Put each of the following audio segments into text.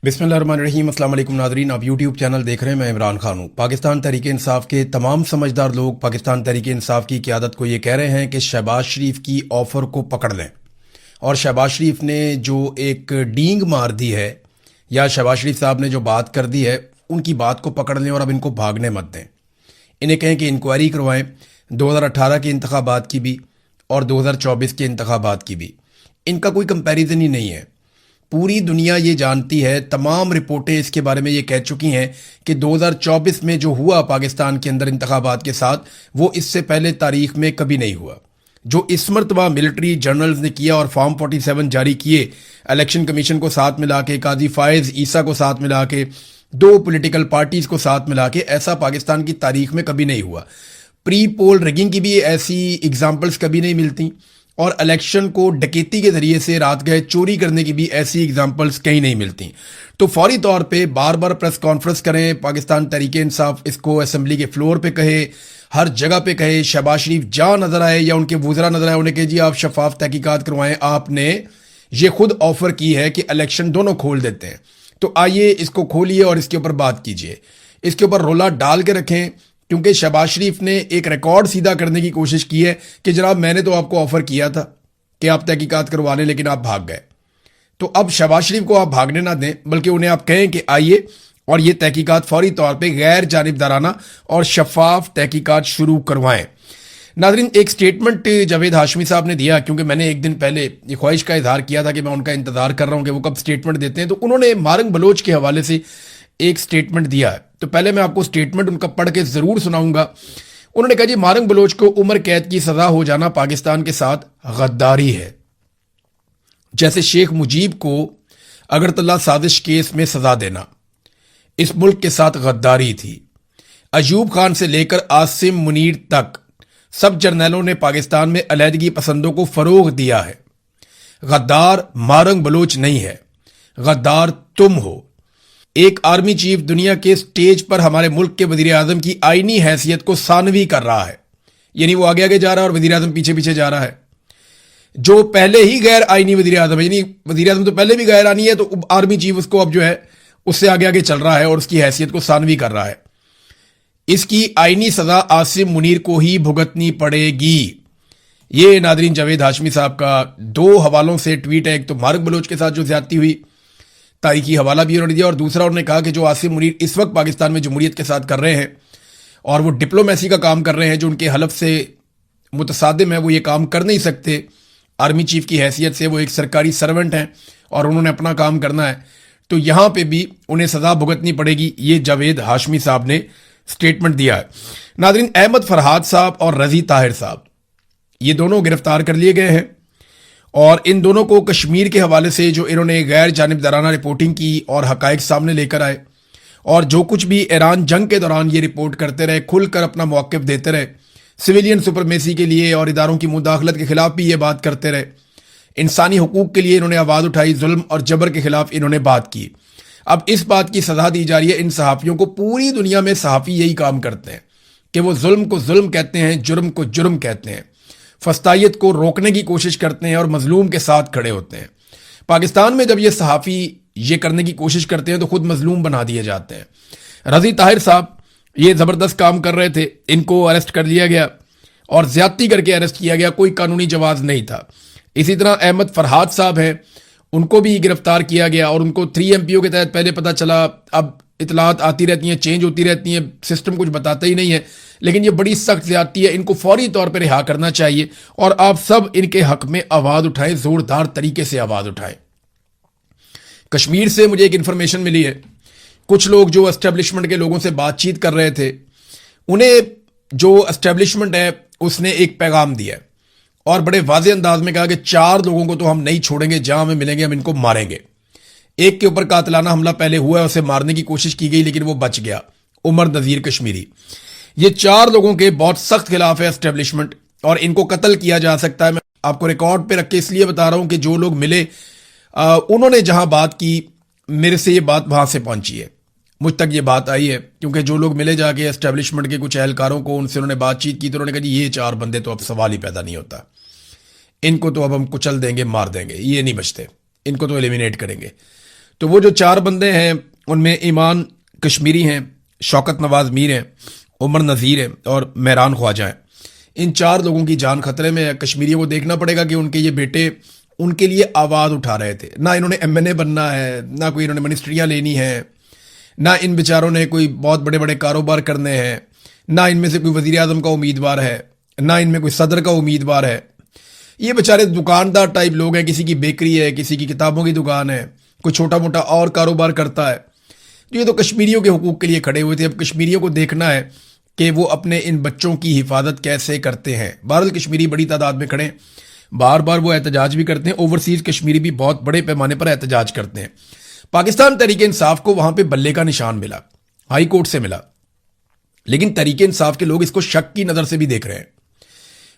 बिस्मिल्लाहिर्रहमानिर्रहीम। अस्सलाम वालेकुम नाज़रीन, आप यूट्यूब चैनल देख रहे हैं। मैं इमरान खान हूँ। पाकिस्तान तहरीक इंसाफ के तमाम समझदार लोग पाकिस्तान तहरीक इंसाफ की क़यादत को ये कह रहे हैं कि शहबाज शरीफ की ऑफ़र को पकड़ लें और शहबाज शरीफ ने जो एक डींग मार दी है या शहबाज शरीफ साहब ने जो बात कर दी है उनकी बात को पकड़ लें और अब इनको भागने मत दें। इन्हें कहें कि इंक्वायरी करवाएं 2018 के इंतखाबात की भी और 2024 के इंतखाबात की भी। इनका कोई कंपैरिजन ही नहीं है। पूरी दुनिया ये जानती है, तमाम रिपोर्टें इसके बारे में ये कह चुकी हैं कि 2024 में जो हुआ पाकिस्तान के अंदर इंतखाबात के साथ, वो इससे पहले तारीख में कभी नहीं हुआ। जो इस मरतबा मिलिट्री जर्नल्स ने किया और फॉर्म 47 जारी किए, इलेक्शन कमीशन को साथ मिला के, काजी फायज ईसा को साथ मिला के, दो पॉलिटिकल पार्टीज को साथ मिला के, ऐसा पाकिस्तान की तारीख में कभी नहीं हुआ। प्री पोल रिगिंग की भी ऐसी एग्जाम्पल्स कभी नहीं मिलती और इलेक्शन को डकैती के जरिए से रात गए चोरी करने की भी ऐसी एग्जाम्पल्स कहीं नहीं मिलती। तो फौरी तौर पे बार बार प्रेस कॉन्फ्रेंस करें, पाकिस्तान तहरीक इंसाफ इसको असेंबली के फ्लोर पे कहे, हर जगह पे कहे, शहबाज शरीफ जहाँ नजर आए या उनके वुज़रा नजर आए उन्हें कहे जी आप शफाफ तहकीकात करवाएं। आपने ये खुद ऑफर की है कि इलेक्शन दोनों खोल देते हैं, तो आइए इसको खोलिए और इसके ऊपर बात कीजिए, इसके ऊपर रोला डाल के रखें। क्योंकि शहबाज शरीफ ने एक रिकॉर्ड सीधा करने की कोशिश की है कि जनाब मैंने तो आपको ऑफर किया था कि आप तहकीकात करवा लें, लेकिन आप भाग गए। तो अब शहबाज शरीफ को आप भागने ना दें, बल्कि उन्हें आप कहें कि आइए और ये तहकीकात फौरी तौर पे गैर जानिबदाराना और शफाफ तहकीकात शुरू करवाएं। नाज़रीन, एक स्टेटमेंट जावेद हाशमी साहब ने दिया, क्योंकि मैंने एक दिन पहले ये ख्वाहिश का इजहार किया था कि मैं उनका इंतजार कर रहा हूं कि वो कब स्टेटमेंट देते हैं। तो उन्होंने मारंग बलोच के हवाले से एक स्टेटमेंट दिया है। तो पहले मैं आपको स्टेटमेंट उनका पढ़ के जरूर सुनाऊंगा। उन्होंने कहा जी मारंग बलोच को उम्र कैद की सजा हो जाना पाकिस्तान के साथ गद्दारी है, जैसे शेख मुजीब को अगरतला साजिश केस में सजा देना इस मुल्क के साथ गद्दारी थी। अयूब खान से लेकर आसिम मुनीर तक सब जर्नैलों ने पाकिस्तान में अलहदगी पसंदों को फरोग दिया है। गद्दार मारंग बलोच नहीं है, गद्दार तुम हो। एक आर्मी चीफ दुनिया के स्टेज पर हमारे मुल्क के वजीर आजम की आईनी हैसियत को सानवी कर रहा है, यानी वो आगे आगे जा रहा है और वजीर आजम पीछे पीछे जा रहा है। जो पहले ही गैर आईनी वजीर आजम है, यानी वजीर आजम तो पहले भी गैर आनी है, तो आर्मी चीफ उसको अब जो है उससे आगे आगे चल रहा है और उसकी हैसियत को सानवी कर रहा है। इसकी आईनी सजा आसिम मुनीर को ही भुगतनी पड़ेगी। ये नादरीन जावेद हाशमी साहब का दो हवालों से ट्वीट है। एक तो मारंग बलोच के साथ जो ज्यादती हुई, तारीखी हवाला भी उन्होंने दिया, और दूसरा उन्होंने कहा कि जो आसिम मुनीर इस वक्त पाकिस्तान में जमहूरियत के साथ कर रहे हैं और वो डिप्लोमेसी का काम कर रहे हैं जो उनके हलफ से मुतसादिम है, वो ये काम कर नहीं सकते। आर्मी चीफ की हैसियत से वो एक सरकारी सर्वेंट हैं और उन्होंने अपना काम करना है, तो यहां पे भी उन्हें सजा भुगतनी पड़ेगी। ये जावेद हाशमी साहब ने स्टेटमेंट दिया है। नादरीन, अहमद फरहाद साहब और रजी ताहिर साहब ये दोनों गिरफ्तार कर लिए गए हैं और इन दोनों को कश्मीर के हवाले से जो इन्होंने गैर जानिबदाराना रिपोर्टिंग की और हकायक सामने लेकर आए और जो कुछ भी ईरान जंग के दौरान ये रिपोर्ट करते रहे, खुलकर अपना मौक़िफ़ देते रहे, सिविलियन सुपरमेसी के लिए और इदारों की मुदाखलत के खिलाफ भी ये बात करते रहे, इंसानी हुकूक के लिए इन्होंने आवाज़ उठाई, जुल्म और जबर के खिलाफ इन्होंने बात की। अब इस बात की सजा दी जा रही है इन सहाफ़ियों को। पूरी दुनिया में सहाफ़ी यही काम करते हैं कि वो जुल्म को जुल्म कहते हैं, जुर्म को जुर्म कहते हैं, फस्तायत को रोकने की कोशिश करते हैं और मजलूम के साथ खड़े होते हैं। पाकिस्तान में जब ये सहाफ़ी ये करने की कोशिश करते हैं तो खुद मजलूम बना दिए जाते हैं। रजी ताहिर साहब ये ज़बरदस्त काम कर रहे थे, इनको अरेस्ट कर लिया गया और ज्यादती करके अरेस्ट किया गया, कोई कानूनी जवाज़ नहीं था। इसी तरह अहमद फरहाद साहब हैं, उनको भी गिरफ्तार किया गया और उनको 3 MPO के तहत पहले पता चला। अब इतलात आती रहती हैं, चेंज होती रहती हैं, सिस्टम कुछ बताता ही नहीं है, लेकिन ये बड़ी सख्त ज्यादती है। इनको फौरी तौर पर रिहा करना चाहिए और आप सब इनके हक में आवाज़ उठाएं, जोरदार तरीके से आवाज़ उठाएं। कश्मीर से मुझे एक इंफॉर्मेशन मिली है, कुछ लोग जो एस्टेब्लिशमेंट के लोगों से बातचीत कर रहे थे, उन्हें जो एस्टेब्लिशमेंट है उसने एक पैगाम दिया और बड़े वाज़े अंदाज में कहा कि 4 लोगों को तो हम नहीं छोड़ेंगे, जहां हमें मिलेंगे हम इनको मारेंगे। एक के ऊपर कातिलाना हमला पहले हुआ है, उसे मारने की कोशिश की गई लेकिन वो बच गया, उमर नज़ीर कश्मीरी। ये 4 लोगों के बहुत सख्त खिलाफ है एस्टेब्लिशमेंट और इनको कत्ल किया जा सकता है। मैं आपको रिकॉर्ड पे रख के इसलिए बता रहा हूं कि जो लोग मिले उन्होंने जहां बात की, मेरे से ये बात वहां से पहुंची है, मुझ तक ये बात आई है, क्योंकि जो लोग मिले जाके एस्टेब्लिशमेंट के कुछ एहलकारों को, उनसे उन्होंने बातचीत की तो उन्होंने कहा जी ये 4 बंदे तो अब सवाल ही पैदा नहीं होता, इनको तो अब हम कुचल देंगे, मार देंगे, ये नहीं बचते, इनको तो एलिमिनेट करेंगे। तो वो जो 4 बंदे हैं उनमें ईमान कश्मीरी हैं, शौकत नवाज मीर हैं, उमर नज़ीर है और मेहरान ख्वाजा है। इन 4 लोगों की जान खतरे में है। कश्मीरियों को देखना पड़ेगा कि उनके ये बेटे उनके लिए आवाज़ उठा रहे थे। ना इन्होंने एमएनए बनना है, ना कोई इन्होंने मिनिस्ट्रियाँ लेनी है, ना इन बेचारों ने कोई बहुत बड़े बड़े कारोबार करने हैं, ना इनमें से कोई वज़ीर आज़म का उम्मीदवार है, ना इनमें कोई सदर का उम्मीदवार है। ये बेचारे दुकानदार टाइप लोग हैं, किसी की बेकरी है, किसी की किताबों की दुकान है, कोई छोटा मोटा और कारोबार करता है। तो ये तो कश्मीरियों के हुकूक के लिए खड़े हुए थे। अब कश्मीरियों को देखना है कि वो अपने इन बच्चों की हिफाजत कैसे करते हैं। बहरहाल कश्मीरी बड़ी तादाद में खड़े हैं, बार बार वो एहतजाज भी करते हैं। ओवरसीज कश्मीरी भी बहुत बड़े पैमाने पर एहतजाज करते हैं। पाकिस्तान तहरीक इंसाफ को वहां पे बल्ले का निशान मिला, हाई कोर्ट से मिला, लेकिन तहरीक इंसाफ के लोग इसको शक की नजर से भी देख रहे हैं।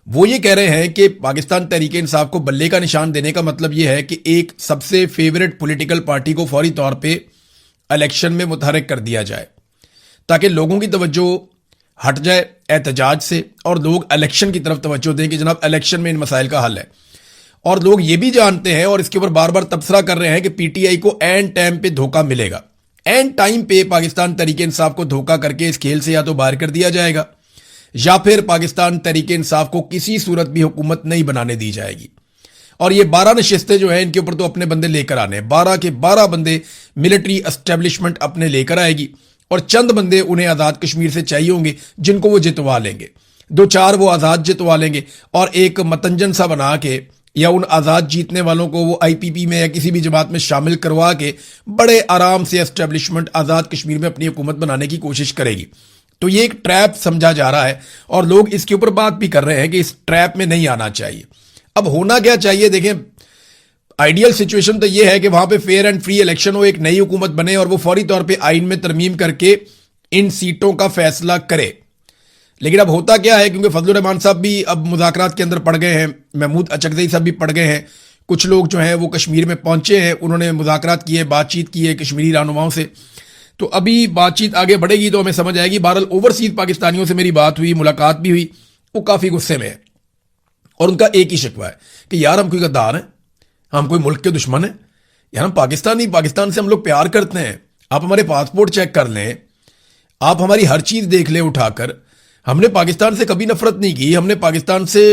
वो ये कह रहे हैं कि पाकिस्तान तहरीक इंसाफ को बल्ले का निशान देने का मतलब यह है कि एक सबसे फेवरेट पॉलिटिकल पार्टी को फौरी तौर पे इलेक्शन में मुतहरिक कर दिया जाए, ताकि लोगों की तवज्जो हट जाए एहतजाज से और लोग इलेक्शन की तरफ तवज्जो दें कि जनाब इलेक्शन में इन मसाइल का हल है। और लोग ये भी जानते हैं और इसके ऊपर बार बार तबसरा कर रहे हैं कि पीटीआई को एंड टाइम पे धोखा मिलेगा। एंड टाइम पे पाकिस्तान तहरीक इंसाफ को धोखा करके इस खेल से या तो बाहर कर दिया जाएगा या फिर पाकिस्तान तहरीक इंसाफ को किसी सूरत भी हुकूमत नहीं बनाने दी जाएगी। और ये 12 नशिस्तें जो हैं इनके ऊपर तो अपने बंदे लेकर आने हैं। 12 के 12 बंदे मिलिट्री एस्टेब्लिशमेंट अपने लेकर आएगी और चंद बंदे उन्हें आज़ाद कश्मीर से चाहिए होंगे जिनको वो जितवा लेंगे। 2-4 वो आज़ाद जितवा लेंगे और एक मतंजन सा बना के या उन आज़ाद जीतने वालों को वो आईपीपी में या किसी भी जमात में शामिल करवा के बड़े आराम से एस्टेब्लिशमेंट आज़ाद कश्मीर में अपनी हुकूमत बनाने की कोशिश करेगी। तो ये एक ट्रैप समझा जा रहा है और लोग इसके ऊपर बात भी कर रहे हैं कि इस ट्रैप में नहीं आना चाहिए। अब होना क्या चाहिए? देखें, आइडियल सिचुएशन तो ये है कि वहां पे फेयर एंड फ्री इलेक्शन हो, एक नई हुकूमत बने और वो फौरी तौर पे आइन में तरमीम करके इन सीटों का फैसला करे। लेकिन अब होता क्या है, क्योंकि फजलुर रहमान साहब भी अब मुज़ाकरात के अंदर पड़ गए हैं, महमूद अचकज़ई साहब भी पड़ गए हैं, कुछ लोग जो हैं वो कश्मीर में पहुंचे हैं, उन्होंने मुज़ाकरात किए, बातचीत की है कश्मीरी रहनुमाओं से। तो अभी बातचीत आगे बढ़ेगी तो हमें समझ आएगी। बहरहाल ओवरसीज पाकिस्तानियों से मेरी बात हुई, मुलाकात भी हुई, वो काफ़ी गुस्से में है और उनका एक ही शिकवा है कि यार हम कोई गद्दार हैं, हम कोई मुल्क के दुश्मन हैं यार, हम पाकिस्तानी, पाकिस्तान से हम लोग प्यार करते हैं। आप हमारे पासपोर्ट चेक कर लें, आप हमारी हर चीज़ देख लें उठाकर। हमने पाकिस्तान से कभी नफरत नहीं की, हमने पाकिस्तान से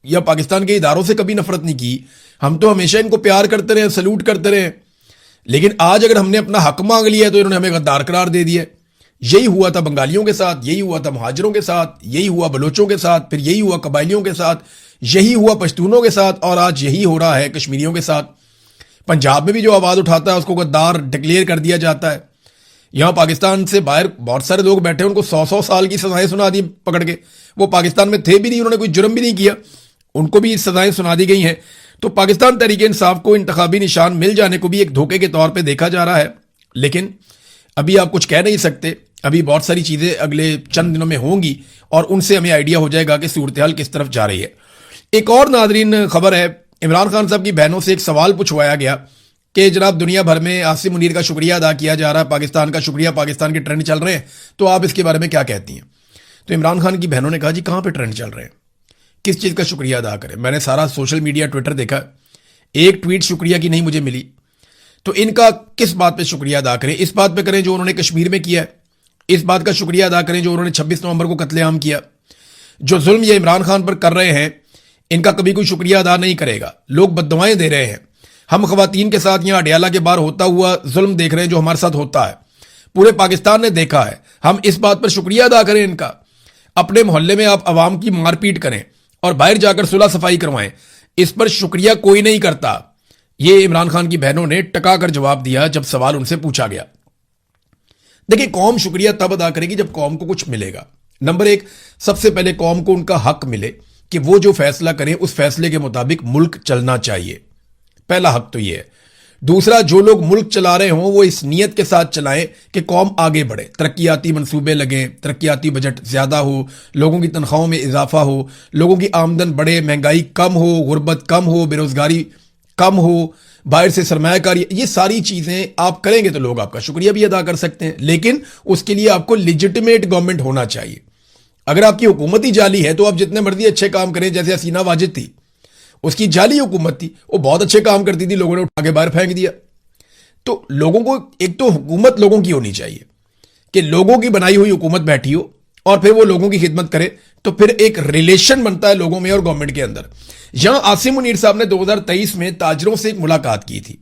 या पाकिस्तान के इदारों से कभी नफरत नहीं की। हम तो हमेशा इनको प्यार करते रहे, सल्यूट करते रहे। लेकिन आज अगर हमने अपना हक मांग लिया तो इन्होंने हमें गद्दार करार दे दिया। यही हुआ था बंगालियों के साथ, यही हुआ था मुहाजिरों के साथ, यही हुआ बलोचों के साथ, फिर यही हुआ कबायलियों के साथ, यही हुआ पश्तूनों के साथ और आज यही हो रहा है कश्मीरियों के साथ। पंजाब में भी जो आवाज़ उठाता है उसको गद्दार डिक्लेयर कर दिया जाता है। यहां पाकिस्तान से बाहर बहुत सारे लोग बैठे, उनको 100-100 साल की सजाएं सुना दी पकड़ के। वो पाकिस्तान में थे भी नहीं, उन्होंने कोई जुर्म भी नहीं किया, उनको भी सजाएं सुना दी गई हैं। तो पाकिस्तान तहरीक इंसाफ को इंतखाबी निशान मिल जाने को भी एक धोखे के तौर पे देखा जा रहा है। लेकिन अभी आप कुछ कह नहीं सकते, अभी बहुत सारी चीज़ें अगले चंद दिनों में होंगी और उनसे हमें आइडिया हो जाएगा कि सूरत हाल किस तरफ जा रही है। एक और नादरीन खबर है, इमरान खान साहब की बहनों से एक सवाल पूछवाया गया कि जनाब दुनिया भर में आसिम मुनीर का शुक्रिया अदा किया जा रहा है, पाकिस्तान का शुक्रिया, पाकिस्तान के ट्रेंड चल रहे हैं, तो आप इसके बारे में क्या कहती हैं? तो इमरान खान की बहनों ने कहा जी कहाँ पे ट्रेंड चल रहे हैं, किस चीज़ का शुक्रिया अदा करें? मैंने सारा सोशल मीडिया ट्विटर देखा, एक ट्वीट शुक्रिया की नहीं मुझे मिली। तो इनका किस बात पे शुक्रिया अदा करें? इस बात पे करें जो उन्होंने कश्मीर में किया है, इस बात का शुक्रिया अदा करें जो उन्होंने 26 नवंबर को कत्लेआम किया। जो जुल्म ये इमरान खान पर कर रहे हैं इनका कभी कोई शुक्रिया अदा नहीं करेगा। लोग बद्दुआएं दे रहे हैं। हम खवातीन के साथ यहाँ अडियाला के बाहर होता हुआ जुल्म देख रहे हैं जो हमारे साथ होता है, पूरे पाकिस्तान ने देखा है। हम इस बात पर शुक्रिया अदा करें इनका। अपने मोहल्ले में आप अवाम की मारपीट करें और बाहर जाकर सुलह सफाई करवाएं, इस पर शुक्रिया कोई नहीं करता। ये इमरान खान की बहनों ने टका कर जवाब दिया जब सवाल उनसे पूछा गया। देखिए, कौम शुक्रिया तब अदा करेगी जब कौम को कुछ मिलेगा। नंबर एक, सबसे पहले कौम को उनका हक मिले कि वो जो फैसला करें उस फैसले के मुताबिक मुल्क चलना चाहिए। पहला हक तो ये है। दूसरा, जो लोग मुल्क चला रहे हों वो इस नीयत के साथ चलाएं कि कौम आगे बढ़े, तरक्याती मंसूबे लगें, तरक्याती बजट ज्यादा हो, लोगों की तनख्वाहों में इजाफा हो, लोगों की आमदन बढ़े, महंगाई कम हो, गुर्बत कम हो, बेरोजगारी कम हो, बाहर से सरमायाकारी, ये सारी चीजें आप करेंगे तो लोग आपका शुक्रिया भी अदा कर सकते हैं। लेकिन उसके लिए आपको लिजिटिमेट गवर्नमेंट होना चाहिए। अगर आपकी हुकूमत ही जाली है तो आप जितने मर्जी अच्छे काम करें, जैसे हसीना वाजिद थी, उसकी जाली हुकूमत थी, वो बहुत अच्छे काम करती थी, लोगों ने उठा के बाहर फेंक दिया। तो लोगों को, एक तो हुकूमत लोगों की होनी चाहिए कि लोगों की बनाई हुई हुकूमत बैठी हो और फिर वो लोगों की खिदमत करे, तो फिर एक रिलेशन बनता है लोगों में और गवर्नमेंट के अंदर। यहां आसिम मुनीर साहब ने 2023 में ताजरों से एक मुलाकात की थी,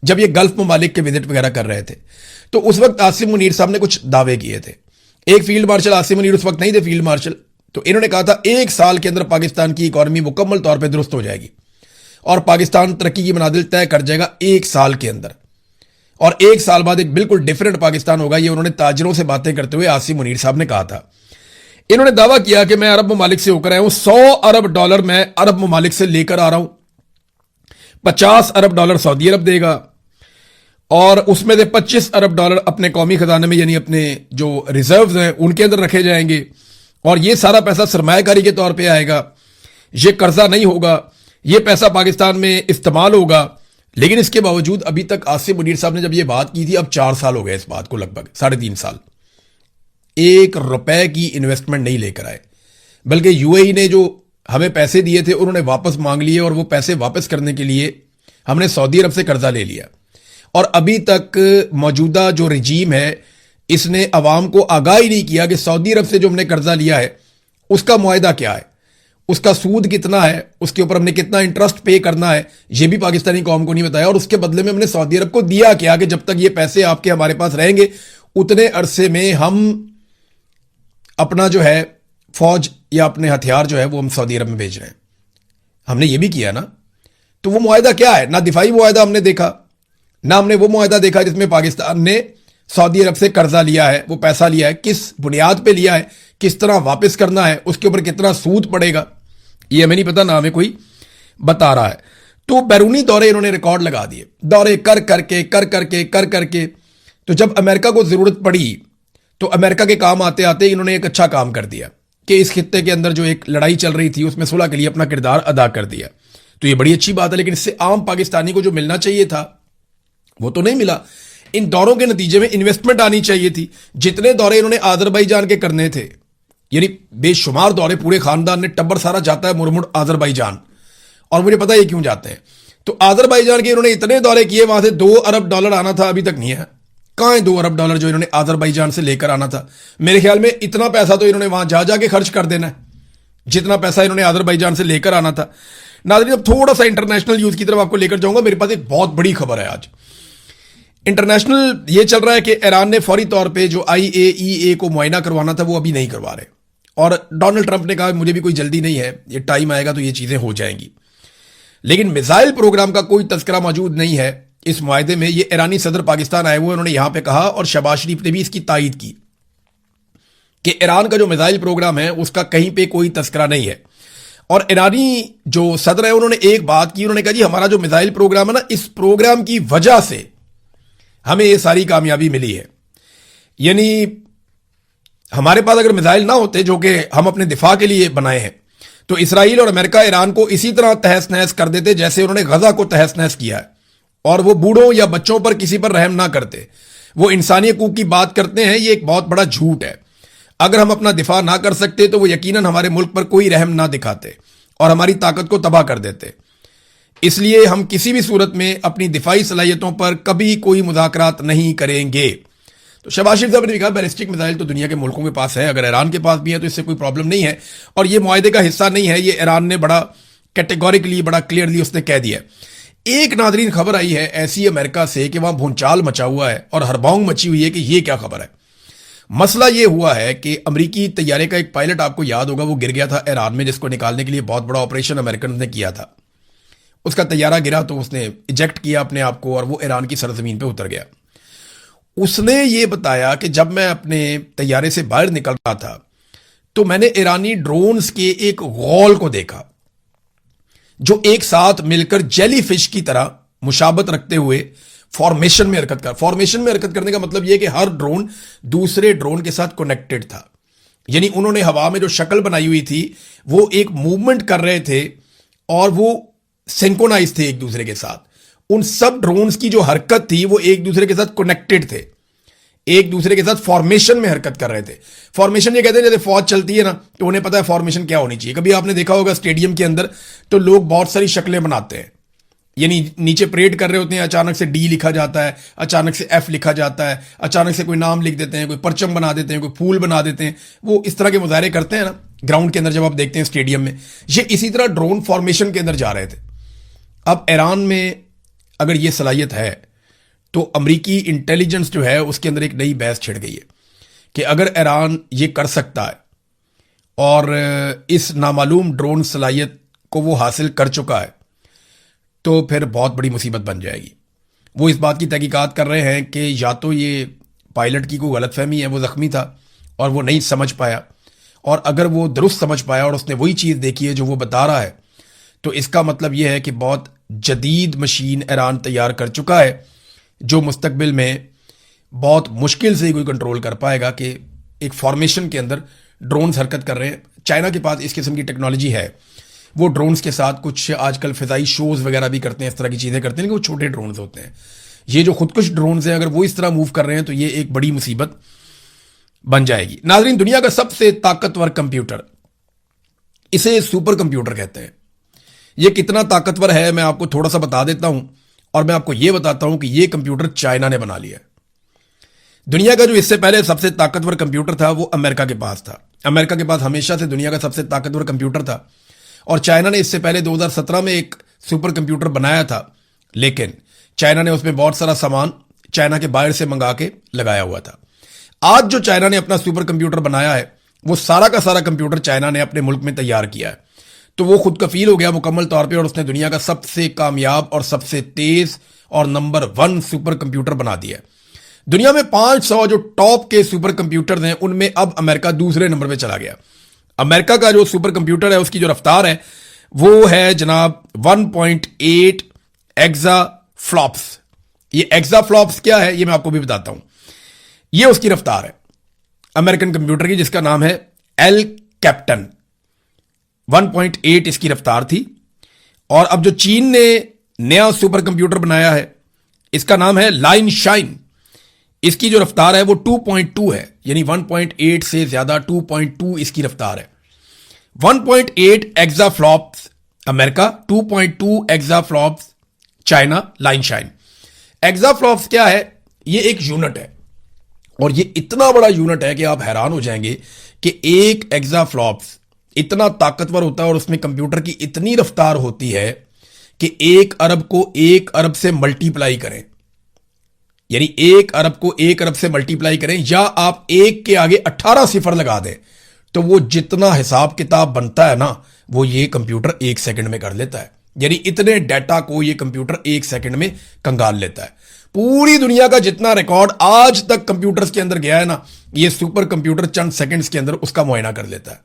जब ये गल्फ ममालिक के विजिट वगैरह कर रहे थे। तो उस वक्त आसिम मुनीर साहब ने कुछ दावे किए थे। एक फील्ड मार्शल, आसिम मुनीर उस वक्त नहीं थे फील्ड मार्शल, तो इन्होंने कहा था 1 साल के अंदर पाकिस्तान की इकॉनमी मुकम्मल तौर पर दुरुस्त हो जाएगी और पाकिस्तान तरक्की की मनाजिल तय कर जाएगा 1 साल के अंदर, और 1 साल बाद एक बिल्कुल डिफरेंट पाकिस्तान होगा। ये उन्होंने ताजरों से बातें करते हुए आसिम मुनीर साहब ने कहा था। इन्होंने दावा किया कि मैं अरब ममालिक से होकर आया हूं, $100 अरब मैं अरब ममालिक से लेकर आ रहा हूं, $50 अरब सऊदी अरब देगा और उसमें से $25 अरब अपने कौमी खजाने में, यानी अपने जो रिजर्व्स हैं उनके अंदर रखे जाएंगे, और ये सारा पैसा सरमायाकारी के तौर पे आएगा, ये कर्जा नहीं होगा, ये पैसा पाकिस्तान में इस्तेमाल होगा। लेकिन इसके बावजूद अभी तक आसिम मुनीर साहब ने जब ये बात की थी, अब 4 साल हो गए इस बात को, लगभग 3.5 साल, ₹1 की इन्वेस्टमेंट नहीं लेकर आए, बल्कि यूएई ने जो हमें पैसे दिए थे उन्होंने वापस मांग लिए, और वो पैसे वापस करने के लिए हमने सऊदी अरब से कर्जा ले लिया। और अभी तक मौजूदा जो रजीम है इसने अवाम को आगाह ही नहीं किया कि सऊदी अरब से जो हमने कर्जा लिया है उसका मुआहदा क्या है, उसका सूद कितना है, उसके ऊपर हमने कितना इंटरेस्ट पे करना है, यह भी पाकिस्तानी कौम को नहीं बताया। और उसके बदले में हमने सऊदी अरब को दिया क्या कि जब तक ये पैसे आपके हमारे पास रहेंगे उतने अरसे में हम अपना जो है फौज या अपने हथियार जो है वो हम सऊदी अरब में भेज रहे हैं। हमने ये भी किया ना। तो वो मुआहदा क्या है? ना दिफाई मुआहदा हमने देखा, ना हमने वो मुआहदा देखा जिसमें पाकिस्तान ने सऊदी अरब से कर्जा लिया है, वो पैसा लिया है, किस बुनियाद पे लिया है, किस तरह वापस करना है, उसके ऊपर कितना सूद पड़ेगा, ये हमें नहीं पता, ना हमें कोई बता रहा है। तो बैरूनी दौरे इन्होंने रिकॉर्ड लगा दिए, दौरे कर करके। तो जब अमेरिका को जरूरत पड़ी तो अमेरिका के काम आते आते इन्होंने एक अच्छा काम कर दिया कि इस खित्ते के अंदर जो एक लड़ाई चल रही थी उसमें सुलह के लिए अपना किरदार अदा कर दिया। तो ये बड़ी अच्छी बात है, लेकिन इससे आम पाकिस्तानी को जो मिलना चाहिए था वो तो नहीं मिला। इन दौरों के नतीजे में इन्वेस्टमेंट आनी चाहिए थी। जितने दौरे इन्होंने आजरबाईजान के करने थे, यानी बेशुमार दौरे, पूरे खानदान ने, टब्बर सारा जाता है मुरमुड़ आजरबाईजान, और मुझे पता है क्यों जाते हैं। तो आजरबाईजान के इन्होंने इतने दौरे किए, वहां से $2 अरब आना था, अभी तक नहीं है। कहां है $2 अरब जो इन्होंने आजरबाईजान से लेकर आना था? मेरे ख्याल में इतना पैसा तो इन्होंने वहां जा जाके खर्च कर देना है जितना पैसा इन्होंने आजरबाईजान से लेकर आना था। नाज़रीन, अब थोड़ा सा इंटरनेशनल न्यूज की तरफ आपको लेकर जाऊंगा। मेरे पास एक बहुत बड़ी खबर है आज। इंटरनेशनल ये चल रहा है कि ईरान ने फौरी तौर पे जो IAEA को मुआयना करवाना था वो अभी नहीं करवा रहे, और डोनाल्ड ट्रंप ने कहा मुझे भी कोई जल्दी नहीं है, ये टाइम आएगा तो ये चीजें हो जाएंगी। लेकिन मिसाइल प्रोग्राम का कोई तस्करा मौजूद नहीं है इस मुआहदे में। ये ईरानी सदर पाकिस्तान आए हुए, उन्होंने यहां पे कहा, और शहबाज शरीफ ने भी इसकी तायीद की कि ईरान का जो मिसाइल प्रोग्राम है उसका कहीं पे कोई तस्करा नहीं है। और ईरानी जो सदर है उन्होंने एक बात की, उन्होंने कहा जी हमारा जो मिसाइल प्रोग्राम है ना, इस प्रोग्राम की वजह से हमें ये सारी कामयाबी मिली है। यानी हमारे पास अगर मिसाइल ना होते जो कि हम अपने दिफा के लिए बनाए हैं, तो इसराइल और अमेरिका ईरान को इसी तरह तहस नहस कर देते जैसे उन्होंने गजा को तहस नहस किया है। और वो बूढ़ों या बच्चों पर किसी पर रहम ना करते, वो इंसानी हकूक की बात करते हैं, ये एक बहुत बड़ा झूठ है। अगर हम अपना दिफा ना कर सकते तो वो यकीनन हमारे मुल्क पर कोई रहम ना दिखाते और हमारी ताकत को तबाह कर देते। इसलिए हम किसी भी सूरत में अपनी दिफाई सलाहियतों पर कभी कोई मुज़ाकरात नहीं करेंगे। तो शहबाज शरीफ साहब ने कहा बैलिस्टिक मिसाइल तो दुनिया के मुल्कों के पास है, अगर ईरान के पास भी है तो इससे कोई प्रॉब्लम नहीं है, और ये मुआहदे का हिस्सा नहीं है। ये ईरान ने बड़ा कैटेगोरिकली, बड़ा क्लियरली उसने कह दिया। एक नादरीन खबर आई है ऐसी अमेरिका से कि वहां भूचाल मचा हुआ है और हड़बौंग मची हुई है कि ये क्या खबर है। मसला ये हुआ है कि अमरीकी तैयारे का एक पायलट, आपको याद होगा, वो गिर गया था ईरान में, जिसको निकालने के लिए बहुत बड़ा ऑपरेशन अमेरिकन ने किया था। उसका तैयारा गिरा तो उसने इजेक्ट किया अपने आप को और वो ईरान की सरजमीन पे उतर गया। उसने ये बताया कि जब मैं अपने तैयारे से बाहर निकल रहा था तो मैंने ईरानी ड्रोन्स के एक गौल को देखा जो एक साथ मिलकर जेलीफिश की तरह मुशाबत रखते हुए फॉर्मेशन में हरकत करने का मतलब यह कि हर ड्रोन दूसरे ड्रोन के साथ कनेक्टेड था। यानी उन्होंने हवा में जो शक्ल बनाई हुई थी वो एक मूवमेंट कर रहे थे और वो सिंक्रोनाइज थे एक दूसरे के साथ। उन सब ड्रोन्स की जो हरकत थी वो एक दूसरे के साथ कनेक्टेड थे, एक दूसरे के साथ फॉर्मेशन में हरकत कर रहे थे। फॉर्मेशन ये कहते हैं जैसे फौज चलती है ना, तो उन्हें पता है फॉर्मेशन क्या होनी चाहिए। कभी आपने देखा होगा स्टेडियम के अंदर तो लोग बहुत सारी शक्लें बनाते हैं, यानी नीचे परेड कर रहे होते हैं, अचानक से डी लिखा जाता है, अचानक से एफ लिखा जाता है, अचानक से कोई नाम लिख देते हैं, कोई परचम बना देते हैं, कोई फूल बना देते हैं। वो इस तरह के मुजाहरे करते हैं ना ग्राउंड के अंदर, जब आप देखते हैं स्टेडियम में। ये इसी तरह ड्रोन फॉर्मेशन के अंदर जा रहे थे। अब ईरान में अगर ये सलाहियत है तो अमरीकी इंटेलिजेंस जो है उसके अंदर एक नई बहस छिड़ गई है कि अगर ईरान ये कर सकता है और इस नामालूम ड्रोन सलाहियत को वो हासिल कर चुका है तो फिर बहुत बड़ी मुसीबत बन जाएगी। वो इस बात की तहकीकात कर रहे हैं कि या तो ये पायलट की कोई गलतफहमी है, वो ज़ख्मी था और वो नहीं समझ पाया, और अगर वो दुरुस्त समझ पाया और उसने वही चीज़ देखी है जो वो बता रहा है, तो इसका मतलब ये है कि बहुत जदीद मशीन ईरान तैयार कर चुका है जो मुस्तकबिल में बहुत मुश्किल से कोई कंट्रोल कर पाएगा कि एक फॉर्मेशन के अंदर ड्रोन्स हरकत कर रहे हैं। चाइना के पास इस किस्म की टेक्नोलॉजी है, वो ड्रोन्स के साथ कुछ आजकल फिजाई शोज वगैरह भी करते हैं, इस तरह की चीज़ें करते हैं, लेकिन वो छोटे ड्रोन्स होते हैं। ये जो खुदकुश ड्रोन्स हैं, अगर वो इस तरह मूव कर रहे हैं तो ये एक बड़ी मुसीबत बन जाएगी। नाजरीन, दुनिया का सबसे ताकतवर कंप्यूटर, इसे सुपर कंप्यूटर कहते हैं। ये कितना ताकतवर है मैं आपको थोड़ा सा बता देता हूं, और मैं आपको यह बताता हूं कि यह कंप्यूटर चाइना ने बना लिया है। दुनिया का जो इससे पहले सबसे ताकतवर कंप्यूटर था वो अमेरिका के पास था। अमेरिका के पास हमेशा से दुनिया का सबसे ताकतवर कंप्यूटर था, और चाइना ने इससे पहले 2017 में एक सुपर कंप्यूटर बनाया था, लेकिन चाइना ने उसमें बहुत सारा सामान चाइना के बाहर से मंगा के लगाया हुआ था। आज जो चाइना ने अपना सुपर कंप्यूटर बनाया है वो सारा का सारा कंप्यूटर चाइना ने अपने मुल्क में तैयार किया है, तो वो खुद कफील हो गया मुकम्मल तौर पे, और उसने दुनिया का सबसे कामयाब और सबसे तेज और नंबर 1 सुपर कंप्यूटर बना दिया है। दुनिया में 500 जो टॉप के सुपर कंप्यूटर हैं उनमें अब अमेरिका दूसरे नंबर पे चला गया। अमेरिका का जो सुपर कंप्यूटर है उसकी जो रफ्तार है वो है जनाब 1.8 एक्सा फ्लॉप्स। ये एक्सा फ्लॉप्स क्या है ये मैं आपको भी बताता हूं। ये उसकी रफ्तार है अमेरिकन कंप्यूटर की, जिसका नाम है एल कैप्टन। 1.8 इसकी रफ्तार थी। और अब जो चीन ने नया सुपर कंप्यूटर बनाया है इसका नाम है लाइन शाइन। इसकी जो रफ्तार है वो 2.2 है, यानी 1.8 से ज्यादा 2.2 इसकी रफ्तार है। 1.8 exaflops America, 2.2 exaflops China, लाइन शाइन। एक्सा फ्लॉप्स क्या है? ये एक यूनिट है, और ये इतना बड़ा यूनिट है कि आप हैरान हो जाएंगे कि एक एक्सा फ्लॉप्स इतना ताकतवर होता है और उसमें कंप्यूटर की इतनी रफ्तार होती है कि 1 अरब को 1 अरब से मल्टीप्लाई करें, यानी 1 अरब को 1 अरब से मल्टीप्लाई करें, या आप 1 के आगे 18 सिफर लगा दें, तो वो जितना हिसाब किताब बनता है ना वो ये कंप्यूटर 1 सेकंड में कर लेता है। यानी इतने डाटा को ये कंप्यूटर 1 सेकंड में कंगाल लेता है। पूरी दुनिया का जितना रिकॉर्ड आज तक कंप्यूटर्स के अंदर गया है ना, ये सुपर कंप्यूटर चंद सेकंड्स के अंदर उसका मुआयना कर लेता है।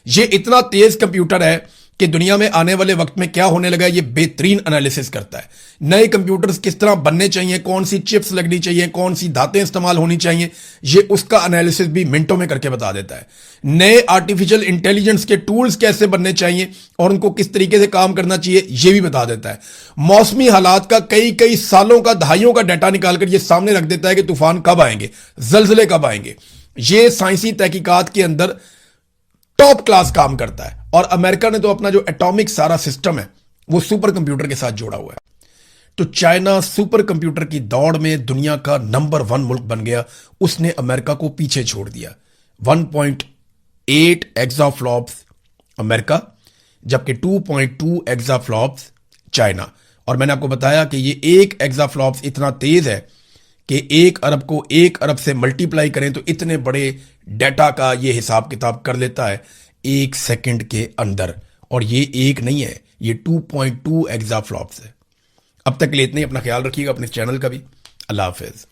ये इतना तेज कंप्यूटर है कि दुनिया में आने वाले वक्त में क्या होने लगा ये बेहतरीन एनालिसिस करता है। नए कंप्यूटर्स किस तरह बनने चाहिए, कौन सी चिप्स लगनी चाहिए, कौन सी धातें इस्तेमाल होनी चाहिए, ये उसका एनालिसिस भी मिनटों में करके बता देता है। नए आर्टिफिशियल इंटेलिजेंस के टूल्स कैसे बनने चाहिए और उनको किस तरीके से काम करना चाहिए ये भी बता देता है। मौसमी हालात का कई सालों का, दहाइयों का डाटा निकालकर ये सामने रख देता है कि तूफान कब आएंगे, जलजले कब आएंगे। ये साइंसी तहकीकात के अंदर टॉप क्लास काम करता है। और अमेरिका ने तो अपना जो एटॉमिक सारा सिस्टम है वो सुपर कंप्यूटर के साथ जोड़ा हुआ है। तो चाइना सुपर कंप्यूटर की दौड़ में दुनिया का नंबर 1 मुल्क बन गया। उसने अमेरिका को पीछे छोड़ दिया। 1.8 एक्साफ्लॉप्स अमेरिका, जबकि 2.2 एक्साफ्लॉप्स चाइना। और मैंने आपको बताया कि ये 1 एक्साफ्लॉप्स इतना तेज है कि 1 अरब को 1 अरब से मल्टीप्लाई करें तो इतने बड़े डाटा का ये हिसाब किताब कर लेता है 1 सेकंड के अंदर। और ये एक नहीं है, ये 2.2 एक्साफ्लॉप्स है। अब तक के लिए इतना ही। अपना ख्याल रखिएगा, अपने चैनल का भी। अल्लाह हाफिज।